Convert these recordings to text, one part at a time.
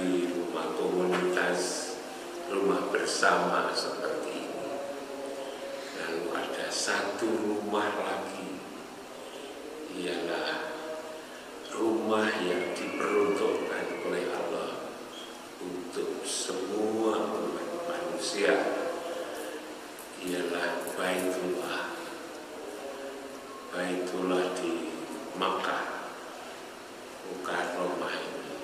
di rumah komunitas, rumah bersama seperti ini. Lalu ada satu rumah lagi, ialah rumah yang diperuntukkan oleh Allah untuk semua umat manusia, ialah Baitullah di Makkah Mukarramah ini,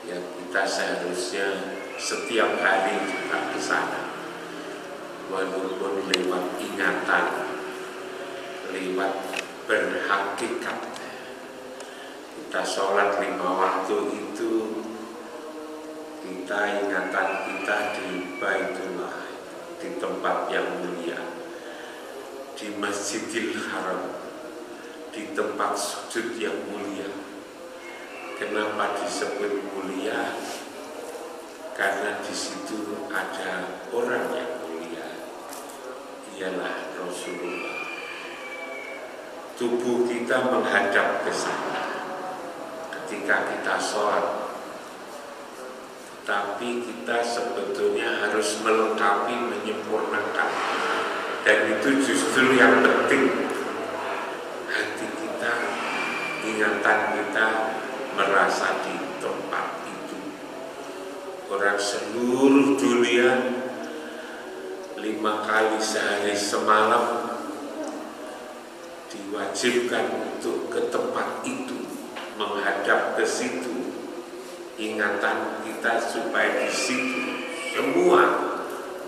yang kita seharusnya setiap hari kita ke sana, walaupun lewat ingatan, lewat berhakikat. Kita sholat 5 waktu itu, kita ingatan kita di Baitullah, di tempat yang mulia, di Masjidil Haram, di tempat sujud yang mulia. Kenapa disebut mulia? Karena di situ ada orang yang mulia, ialah Rasulullah. Tubuh kita menghadap ke sana ketika kita sholat, tapi kita sebetulnya harus melengkapi, menyempurnakan, dan itu justru yang penting. Hati kita, ingatan kita merasa di tempat itu. Orang seluruh dunia 5 kali sehari semalam diwajibkan untuk ke tempat itu, menghadap ke situ. Ingatan kita supaya di situ semua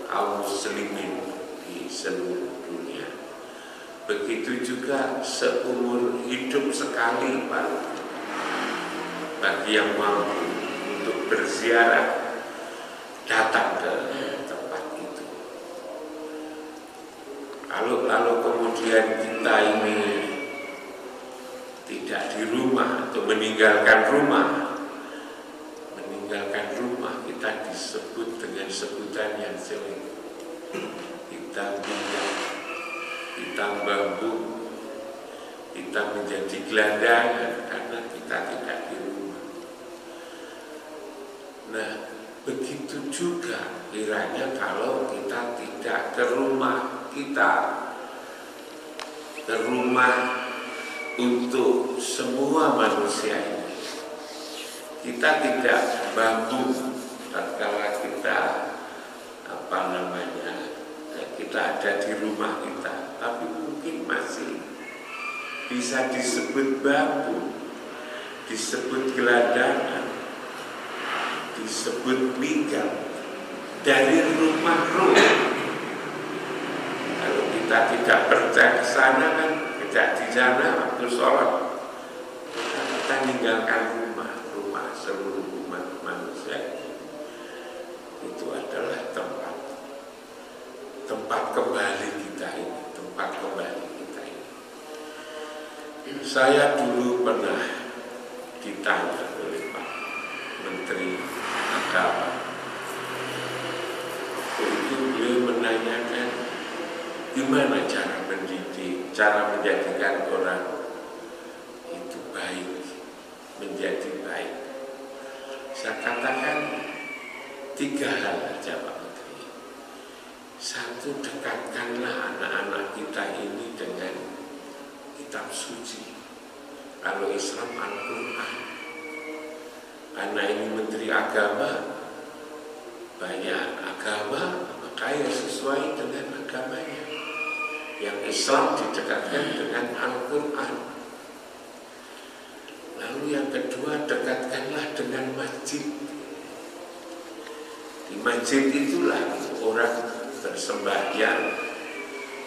kaum muslimin di seluruh dunia. Begitu juga seumur hidup sekali, Pak, bagi yang mampu untuk berziarah, datang ke tempat itu. Lalu kemudian kita ini tidak di rumah atau meninggalkan rumah, kita disebut dengan sebutan yang jelek. Kita pindah, kita bambu, kita menjadi gelandangan karena kita tidak di rumah. Nah, begitu juga kiranya kalau kita tidak ke rumah kita, ke rumah untuk semua manusia ini. Kita tidak bambu tatkala kita kita ada di rumah kita, tapi mungkin masih bisa disebut bambu, disebut gelandangan, disebut minggat dari rumah roh. Kalau kita tidak percaya ke sana, kan tidak di sana waktu sholat, kita meninggalkan rumah seluruh umat manusia. Itu adalah tempat kembali kita ini, Saya dulu pernah ditanya oleh Pak Menteri Agama. Itu beliau menanyakan gimana cara mendidik, cara menjadikan orang itu baik, menjadi baik. Saya katakan 3 hal saja, Pak Menteri. 1, dekatkanlah anak-anak kita ini dengan kitab suci. Kalau Islam Al-Quran, karena ini Menteri Agama, banyak agama, maka ya sesuai dengan agamanya. Yang Islam didekatkan dengan Al-Quran. Lalu yang kedua, dekatkanlah dengan masjid. Di masjid itulah orang bersembahyang.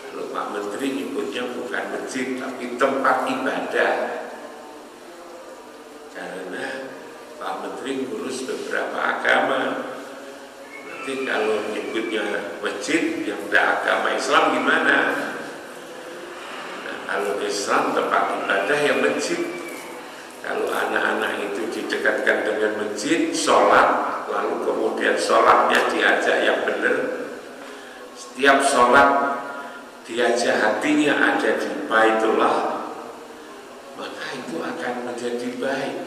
Kalau Pak Menteri nyebutnya bukan masjid, tapi tempat ibadah. Karena Pak Menteri ngurus beberapa agama. Nanti kalau nyebutnya masjid yang tidak agama Islam gimana? Nah, kalau Islam tempat ibadah ya masjid. Kalau anak-anak itu didekatkan dengan masjid, sholat, lalu kemudian sholatnya diajak yang benar. Setiap sholat diajak hatinya ada di Baitullah, maka itu akan menjadi baik.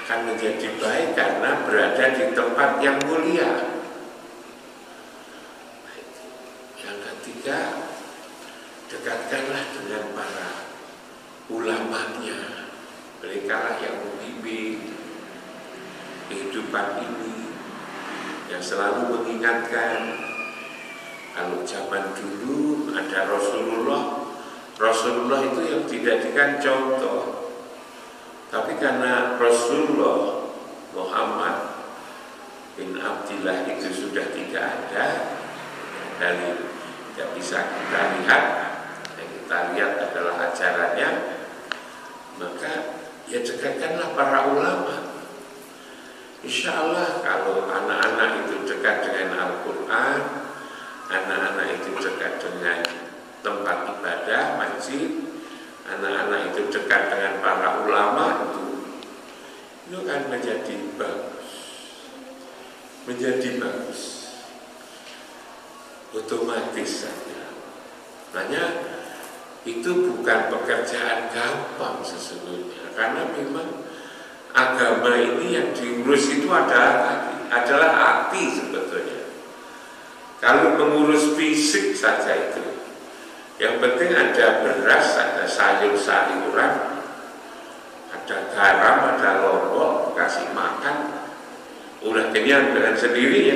akan menjadi baik karena berada di tempat yang mulia. Yang ketiga, dekatkanlah dengan para ulamanya. Mereka lah yang membimbing kehidupan ini, yang selalu mengingatkan. Kalau zaman dulu ada Rasulullah itu yang dijadikan contoh. Tapi karena Rasulullah Muhammad bin Abdillah itu sudah tidak ada, dari tidak bisa kita lihat, yang kita lihat adalah ajarannya, maka ya dekatkanlah para ulama. Insya Allah kalau anak-anak itu dekat dengan Al-Quran, anak-anak itu dekat dengan tempat ibadah, masjid, anak-anak itu dekat dengan para ulama, itu akan menjadi bagus, otomatis saja. Makanya itu bukan pekerjaan gampang sesungguhnya, karena memang agama ini yang diurus itu adalah hati sebetulnya. Kalau mengurus fisik saja itu, yang penting ada beras, ada sayur-sayuran, ada garam, ada lombok, kasih makan, udah kenyang dengan sendirinya.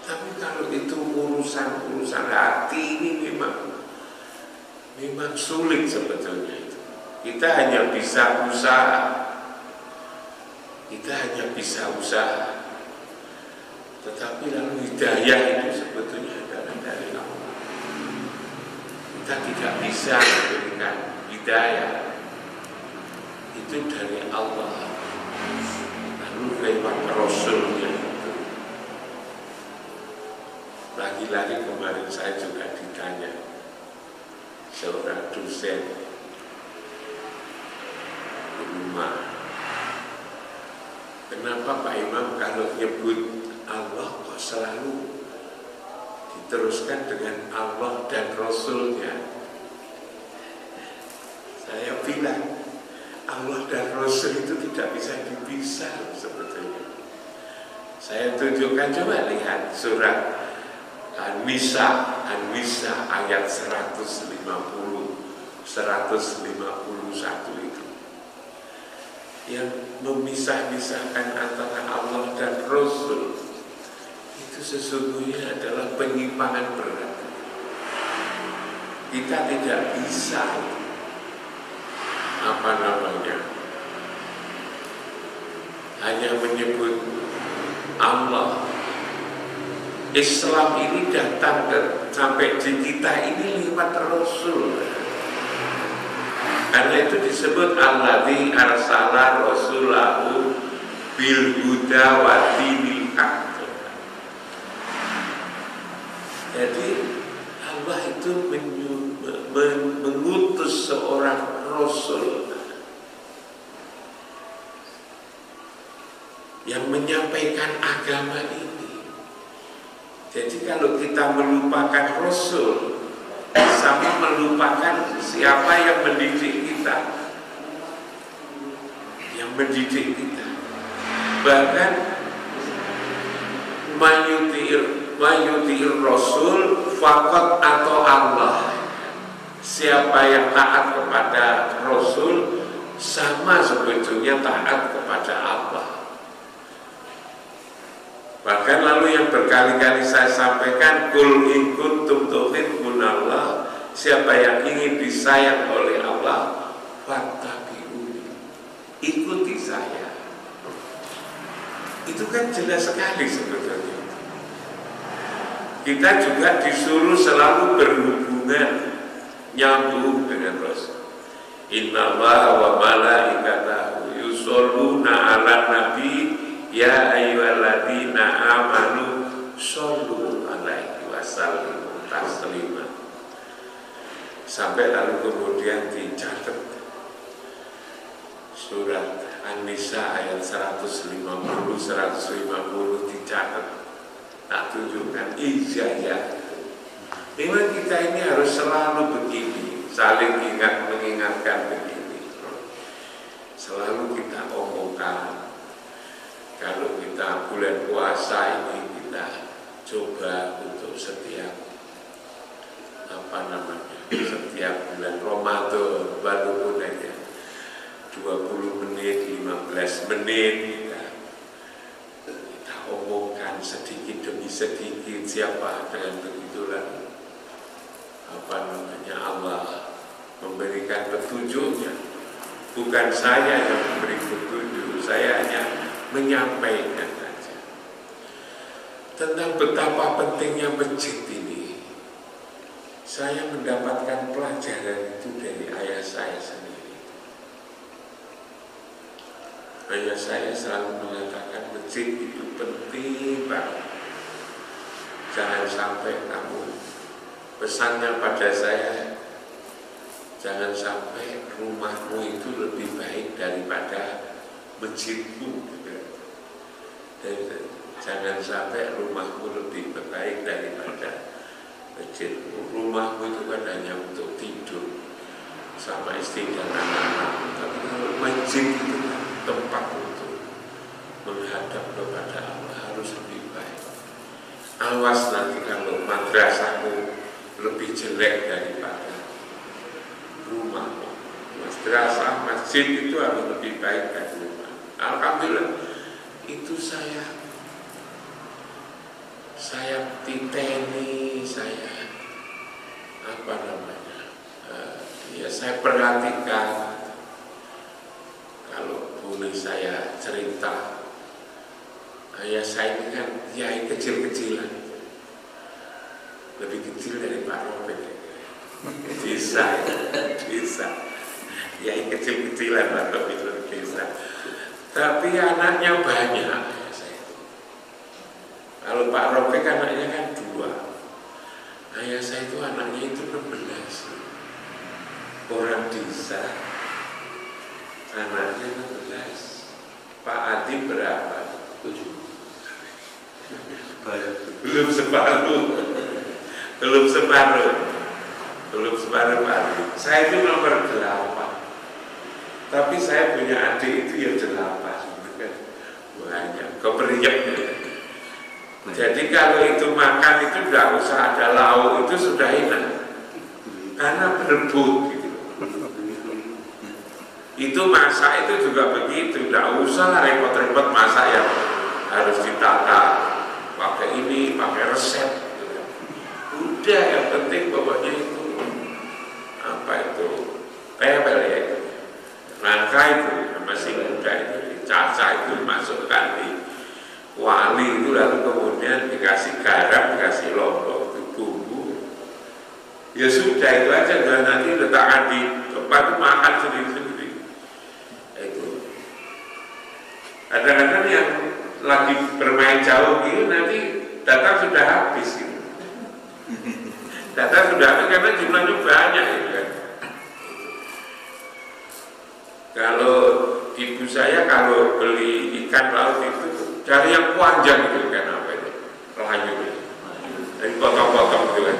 Tapi kalau itu urusan hati ini memang sulit sebetulnya itu. Kita hanya bisa usaha. Tetapi lalu hidayah itu sebetulnya adalah dari Allah. Kita tidak bisa memberikan hidayah, itu dari Allah. Lalu lewat Rasulnya itu. Lagi-lagi kemarin saya juga ditanya seorang dosen di rumah, kenapa Pak Imam kalau nyebut Allah kok selalu diteruskan dengan Allah dan Rasulnya? Saya bilang Allah dan Rasul itu tidak bisa dipisah sebetulnya. Saya tunjukkan, coba lihat surat An-Nisa ayat 151 itu, yang memisah-misahkan antara Allah dan Rasul. Itu sesungguhnya adalah penyimpangan berat. Kita tidak bisa hanya menyebut Allah. Islam ini datang sampai di kita ini lewat Rasul. Karena itu disebut alladzi arsala rasulahu bil huda wa dinil haq. Jadi Allah itu mengutus seorang Rasul yang menyampaikan agama ini. Jadi kalau kita melupakan Rasul, sama melupakan siapa yang mendidik kita. Bahkan mayuti'ir Rasul faqat atau Allah. Siapa yang taat kepada Rasul sama sebetulnya taat kepada Allah. Bahkan lalu yang berkali-kali saya sampaikan, qul in kuntum tuhibbunallah, siapa yang ingin disayang oleh Allah, fattabi'uni, ikuti saya. Itu kan jelas sekali sebetulnya. Kita juga disuruh selalu berhubungan, nyambung dengan Rasul. Innallaha wa malaikatahu yusholluna 'alan nabi ya ayyuhalladzina amanu shollu alaihi wasallimu taslima. Sampai lalu kemudian dicatat surat An-Nisa ayat 150 dicatat. Tak tunjukkan ijazah. Memang kita ini harus selalu begini, saling mengingatkan begini. selalu kita omongkan. Kalau kita bulan puasa ini kita coba untuk setiap setiap bulan Ramadan, walaupun hanya 20 menit, 15 menit kita omongkan sedikit demi sedikit, siapa dengan begitulah Allah memberikan petunjuknya. Bukan saya yang memberi petunjuk, saya hanya menyampaikan saja tentang betapa pentingnya masjid ini. Saya mendapatkan pelajaran itu dari ayah saya sendiri. Ayah saya selalu mengatakan masjid itu penting banget. Jangan sampai kamu, pesannya pada saya, jangan sampai rumahmu itu lebih baik daripada masjidmu. Dan jangan sampai rumahmu lebih baik daripada masjidmu. Rumahmu itu kan hanya untuk tidur sama istri dan anak-anak. Tapi kalau masjid itu kan tempat untuk menghadap kepada Allah, harus lebih baik. Awas nanti kalau madrasahmu lebih jelek daripada rumahmu. Madrasah, masjid itu harus lebih baik dari rumah. Alhamdulillah, itu saya titeni, saya perhatikan. Kalau boleh saya cerita, ayah saya ini kan kiai kecil-kecilan, lebih kecil dari Pak Robek. Bisa, kiai kecil-kecilan Pak Robek itu bisa. Tapi anaknya banyak ayah saya. Kalau Pak Robek anaknya kan 2, ayah saya itu anaknya itu 16. Orang desa anaknya 16. Pak Adi berapa? 7. Belum separuh Pak Adi. Saya itu nomor 8. Tapi saya punya adik itu ya 8. Banyak keperiaknya. Jadi kalau itu makan itu tidak usah ada lauk, itu sudah enak, karena berebut gitu. Itu masak itu juga begitu, tidak usah repot-repot masak yang harus ditata pakai ini, pakai resep gitu. Udah, yang penting pokoknya itu tebel ya itu, nangka itu masih muda itu, caca itu masukkan di kuali itu, lalu kemudian dikasih garam, dikasih lombok, itu bumbu. Ya sudah, itu aja, dan nanti letakkan di tempat itu makan sendiri-sendiri. Itu kadang-kadang yang lagi bermain jauh gitu, nanti data sudah habis gitu. Data sudah habis karena jumlahnya banyak gitu kan. Kalau ibu saya kalau beli ikan laut itu cari yang panjang gitu kan, apa itu, layu gitu, dari potong-potong gitu kan,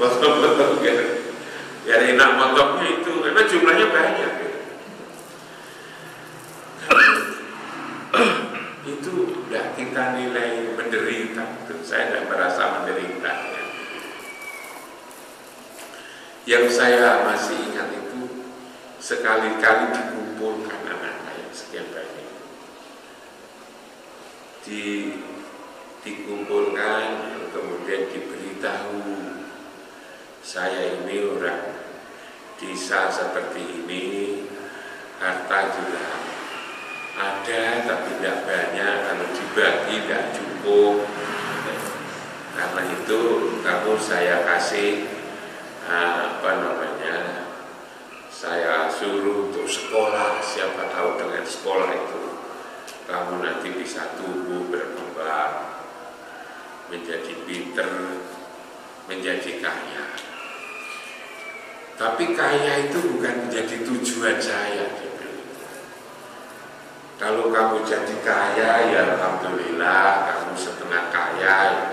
potong-potong gitu, biar enak motongnya itu, karena jumlahnya banyak gitu. Itu tidak kita nilai menderita, saya tidak merasa menderita ya. Yang saya masih ingat itu sekali-kali dikumpulkan anak-anak yang sekian banyak, dikumpulkan, kemudian diberitahu, saya ini orang desa seperti ini, harta juga ada tapi tidak banyak, kalau dibagi tidak cukup. Karena itu kamu saya kasih saya suruh untuk sekolah, siapa tahu dengan sekolah itu kamu nanti bisa tumbuh berkembang menjadi pinter, menjadi kaya. Tapi kaya itu bukan menjadi tujuan saya. Kalau kamu jadi kaya ya alhamdulillah, kamu setengah kaya ya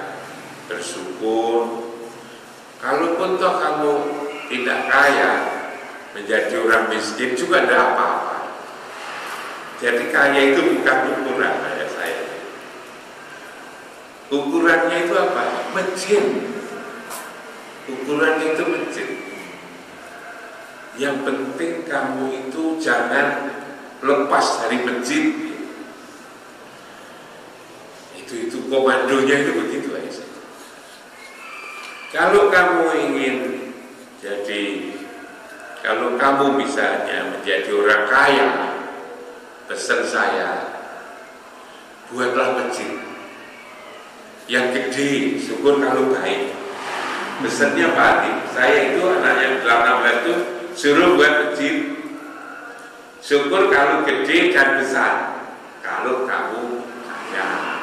bersyukur. Kalaupun toh kamu tidak kaya, menjadi orang miskin juga tidak apa-apa. Jadi kaya itu bukan ukuran kayak saya. Ukurannya itu apa? Masjid. Ukuran itu masjid. Yang penting kamu itu jangan lepas dari masjid. Itu komandonya itu begitu aja. Kalau kamu ingin kalau kamu misalnya menjadi orang kaya, pesan saya, buatlah masjid yang gede, syukur kalau baik. Pesannya Pak, saya itu anak yang 18 itu suruh buat masjid, syukur kalau gede dan besar, kalau kamu kaya.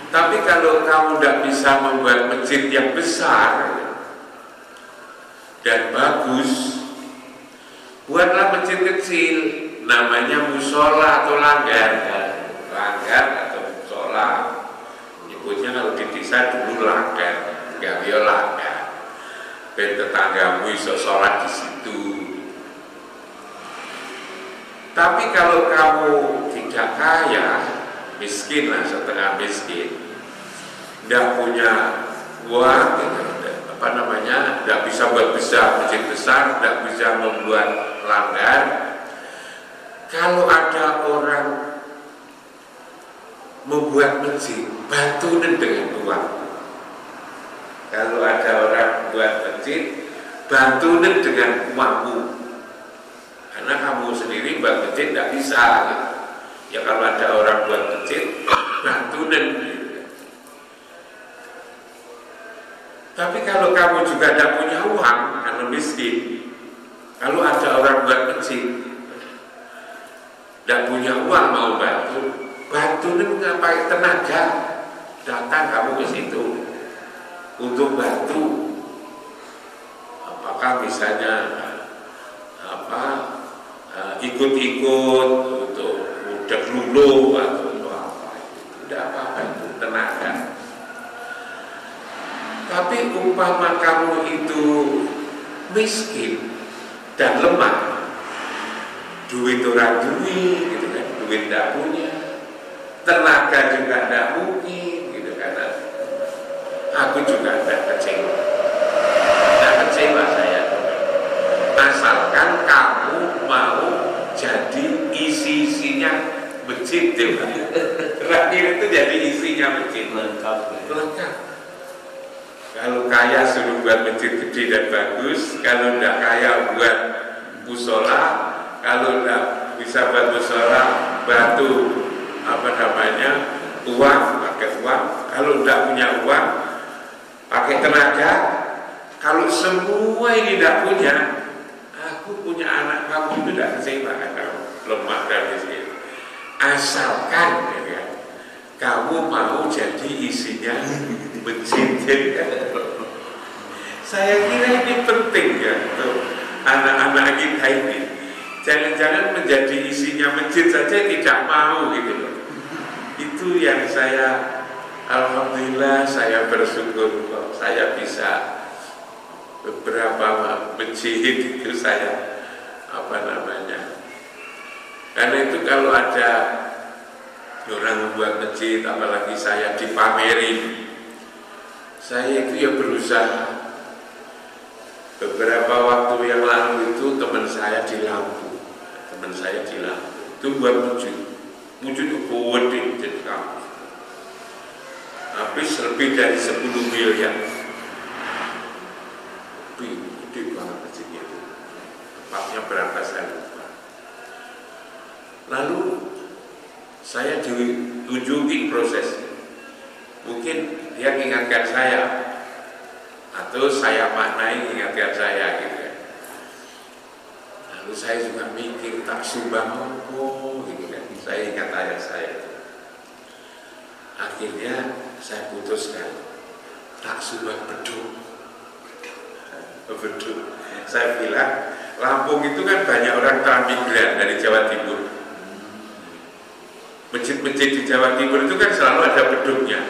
Tapi kalau kamu tidak bisa membuat masjid yang besar dan bagus, buatlah masjid kecil, namanya musola atau langgar atau musola. Nyebutnya kalau di desa dulu langgar, gawe langgar. Ben tetanggamu iso sholat di situ. Tapi kalau kamu tidak kaya, miskin lah, setengah miskin, tidak punya uang, tidak bisa buat besar, masjid besar, tidak bisa membuat langgar. Kalau ada orang membuat masjid, bantu dengan uang. Kalau ada orang buat masjid, bantu dengan uangmu. Karena kamu sendiri buat masjid tidak bisa. Ya kalau ada orang buat masjid, bantu gitu. Tapi kalau kamu juga tidak punya uang, karena miskin, kalau ada orang buat masjid, tidak punya uang mau bantu ngapain tenaga, datang kamu ke situ untuk bantu. Apakah misalnya ikut-ikut untuk udah lulu atau apa, tidak apa-apa, itu tenaga. Tapi umpama kamu itu miskin dan lemah, duit orang duit gitu kan, duit tidak punya, tenaga juga tidak mungkin gitu kan. Aku juga tidak kecewa saya, asalkan kamu mau jadi isinya masjid. Terakhir itu jadi isinya masjid lengkap. Kalau kaya suruh buat masjid gede dan bagus, kalau tidak kaya buat musola, kalau tidak bisa buat musola bantu uang, pakai uang. Kalau tidak punya uang, pakai tenaga. Kalau semua ini tidak punya, aku punya anak kamu itu tidak kecewa kalau lemah dan miskin. Asalkan ya, kamu mau jadi isinya masjid. Saya kira ini penting ya untuk anak-anak kita ini. Jangan-jangan menjadi isinya masjid saja tidak mau gitu loh. Itu yang saya, alhamdulillah saya bersyukur kok saya bisa beberapa masjid itu saya karena itu kalau ada orang membuat masjid, apalagi saya dipamerin, saya itu ya berusaha. Beberapa waktu yang lalu itu teman saya di Lampung itu buat masjid itu gede jadi kampus, habis lebih dari 10 miliar. Gede banget masjidnya itu, tempatnya berapa saya lupa. Lalu saya ditunjukin prosesnya, mungkin dia mengingatkan saya atau saya maknai mengingatkan saya gitu ya. Lalu saya juga mikir tak sumbang gitu kan, saya ingat ayah saya. Akhirnya saya putuskan tak sumbang beduk. Saya bilang Lampung itu kan banyak orang transmigran dari Jawa Timur. Masjid-masjid di Jawa Timur itu kan selalu ada beduknya.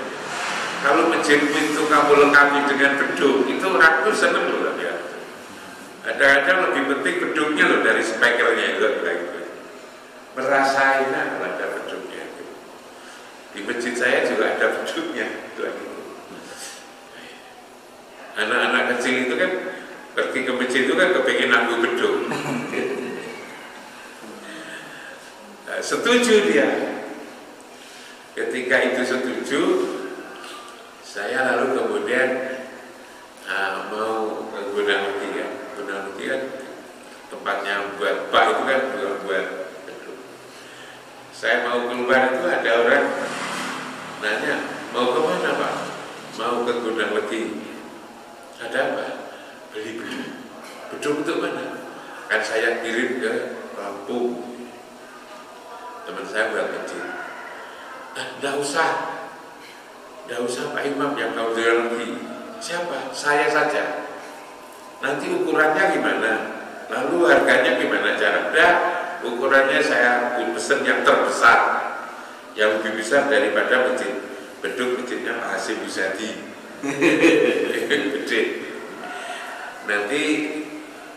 Kalau masjid itu kamu lengkapi dengan beduk, itu orang tuh seneng loh ya. Kadang-kadang lebih penting beduknya loh dari speakernya itu. merasa enak kalau ada beduknya. Di masjid saya juga ada beduknya. Anak-anak kecil itu kan pergi ke masjid itu kan kepingin ambil beduk. Nah, setuju dia. Ketika itu setuju, saya lalu kemudian mau ke Gunung Tiga. Gunung Tiga tempatnya buat bak itu kan buat beduk. Saya mau keluar itu ada orang nanya, mau ke mana Pak? Mau ke Gunung Legi. Ada apa? Beli beduk. Beduk untuk mana? Kan saya kirim ke Lampung. Teman saya buat kecil. Nggak usah Pak Imam yang kau jual lagi. Siapa? Saya saja. Nanti ukurannya gimana? Lalu harganya gimana? Dah, ukurannya saya pesen yang terbesar, yang lebih besar daripada masjid. Beduk masjidnya Pak Hasim Busadi. Gede. Nanti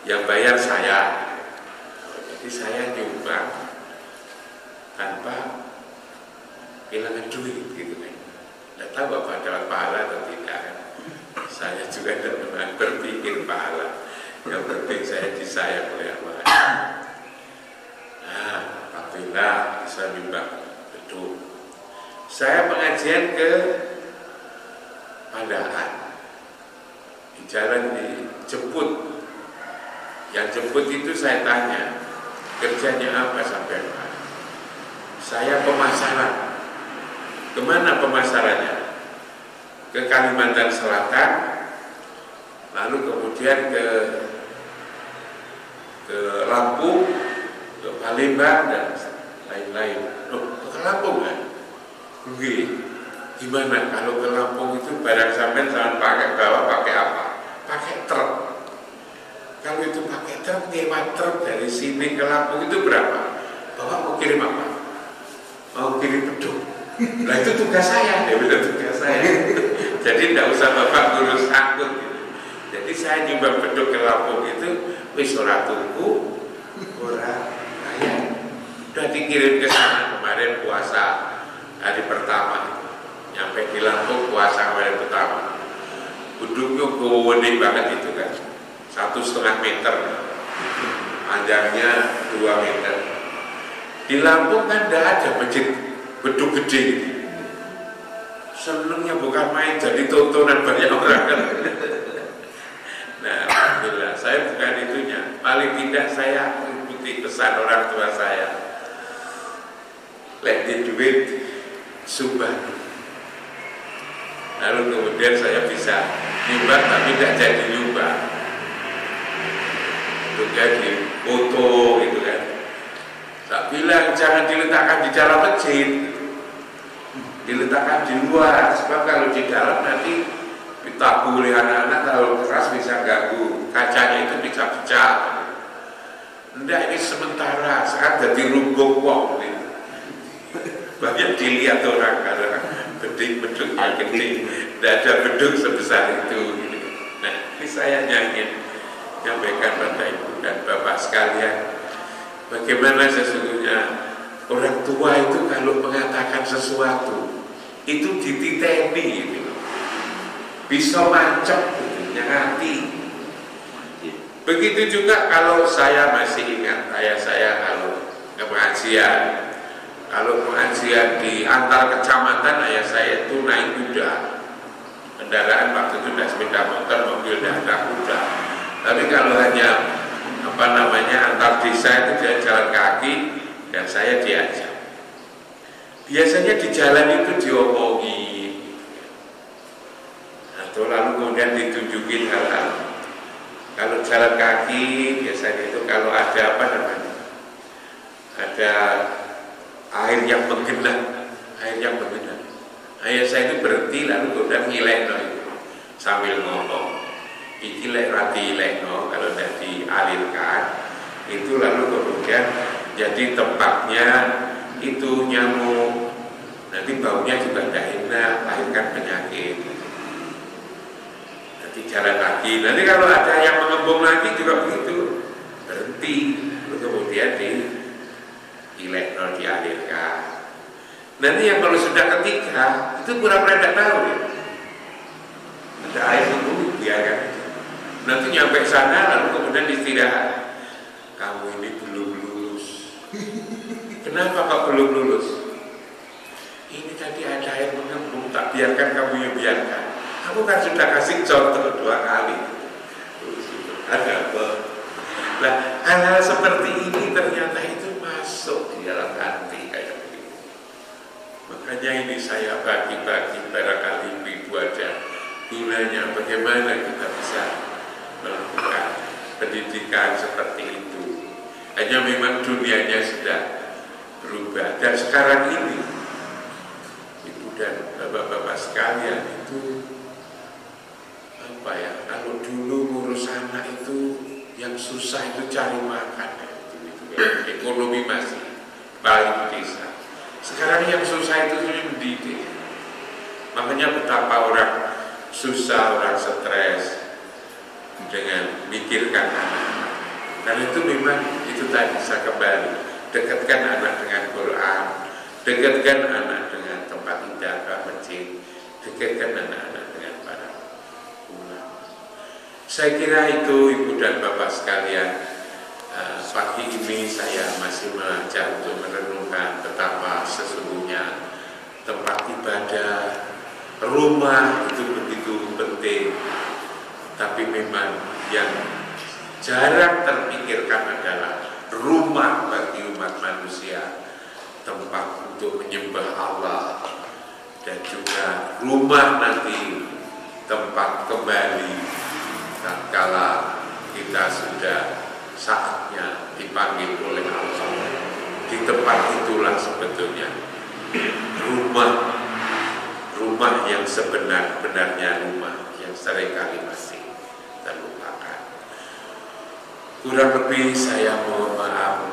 yang bayar saya. Jadi saya nyumbang tanpa kehilangan duit gitu kan. Tidak tahu apa dapat pahala atau tidak. Saya juga tidak pernah berpikir pahala. Yang penting saya disayang oleh Allah. Nah, alhamdulillah bisa nyumbang beduk. Saya pengajian ke Pandaan, di jalan dijemput. Yang jemput itu saya tanya, kerjanya apa sampai Pak? Saya pemasaran. Kemana pemasarannya? Ke Kalimantan Selatan, lalu kemudian ke Lampung, ke Palembang dan lain-lain. Ke Lampung kan? Gimana kalau ke Lampung itu barang sampai jangan pakai bawa pakai apa? Pakai truk. Kalau itu pakai truk, nyewa truk dari sini ke Lampung itu berapa? Bapak mau kirim apa? Mau kirim beduk. Nah itu tugas saya, dia bilang tugas saya. Jadi tidak usah Bapak ngurus angkut. Jadi saya nyumbang beduk ke Lampung itu wis ora tuku, ora bayar. Udah dikirim ke sana kemarin puasa hari pertama. Sampai di Lampung puasa hari pertama. Beduknya gede banget itu kan, 1,5 meter, panjangnya 2 meter. Di Lampung kan tidak ada masjid beduk gede. Senengnya bukan main, jadi tontonan banyak orang kan. Nah, alhamdulillah saya bukan itunya. Paling tidak saya mengikuti pesan orang tua saya. Lek di duit subah. Lalu kemudian saya bisa nyumbang tapi tidak jadi nyumbang. Itu jadi foto gitu kan. Tak bilang jangan diletakkan di dalam masjid, diletakkan di luar. Sebab kalau di dalam nanti ditabu oleh anak-anak terlalu keras bisa ganggu, kacanya itu bisa pecah. Enggak, ini sementara, sekarang jadi rubuh kok. Banyak dilihat orang karena beduk yang gede, tidak ada beduk sebesar itu. Nah, ini saya ingin menyampaikan pada ibu dan bapak sekalian, bagaimana sesungguhnya orang tua itu kalau mengatakan sesuatu itu dititeni gitu. Bisa mancep gitu, hati. Begitu juga kalau saya masih ingat ayah saya kalau ke pengajian. Kalau pengajian di antar kecamatan, ayah saya itu naik kuda. Kendaraan waktu itu tidak sepeda motor, mobil, dan kuda. Tapi kalau hanya antar desa itu dia jalan kaki dan saya diajak. Biasanya di jalan itu diomongin. Atau lalu kemudian ditunjukin hal-hal. Kalau jalan kaki biasanya itu kalau ada ada air yang menggenang, ayah saya itu berhenti lalu kemudian ngilekno sambil ngomong, iki lek rati ilekno, kalau tidak dialirkan itu lalu kemudian jadi tempatnya itu nyamuk, nanti baunya juga tidak enak, lahirkan penyakit. Nanti jalan lagi, nanti kalau ada yang mengembung lagi juga begitu, berhenti lalu kemudian dilekno dialirkan. Nanti yang kalau sudah ketiga itu pura-pura tidak tahu ya. Ada air menunggu biarkan aja. Nanti nyampe sana lalu kemudian istirahat. Kamu ini belum lulus. Kenapa kok belum lulus? Ini tadi ada air mengembung, tak biarkan kamu yang biarkan. Aku kan sudah kasih contoh 2 kali. Ada apa? Nah, hal-hal seperti ini ternyata itu masuk di dalam hati kayak begitu. Makanya ini saya bagi-bagi barangkali ibu ada gunanya bagaimana kita bisa melakukan pendidikan seperti itu. Hanya memang dunianya sudah berubah. Dan sekarang ini ibu dan bapak-bapak sekalian itu apa ya? Kalau dulu ngurus anak itu yang susah itu cari makan ya. Ekonomi masih paling desa. Sekarang yang susah itu mendidik. Makanya betapa orang susah, orang stres dengan mikirkan anak. Karena itu memang itu tadi saya kembali, dekatkan anak dengan Quran, dekatkan anak dengan tempat ibadah masjid, dekatkan anak-anak dengan para ulama. Saya kira itu ibu dan bapak sekalian, pagi ini saya masih mengajak untuk merenungkan betapa sesungguhnya tempat ibadah, rumah itu begitu penting. Tapi memang yang jarang terpikirkan adalah rumah bagi umat manusia, tempat untuk menyembah Allah, dan juga rumah nanti tempat kembali tatkala kita sudah saatnya dipanggil oleh Allah. Di tempat itulah sebetulnya rumah yang sebenar-benarnya rumah yang seringkali masih terlupakan. Kurang lebih saya mohon maaf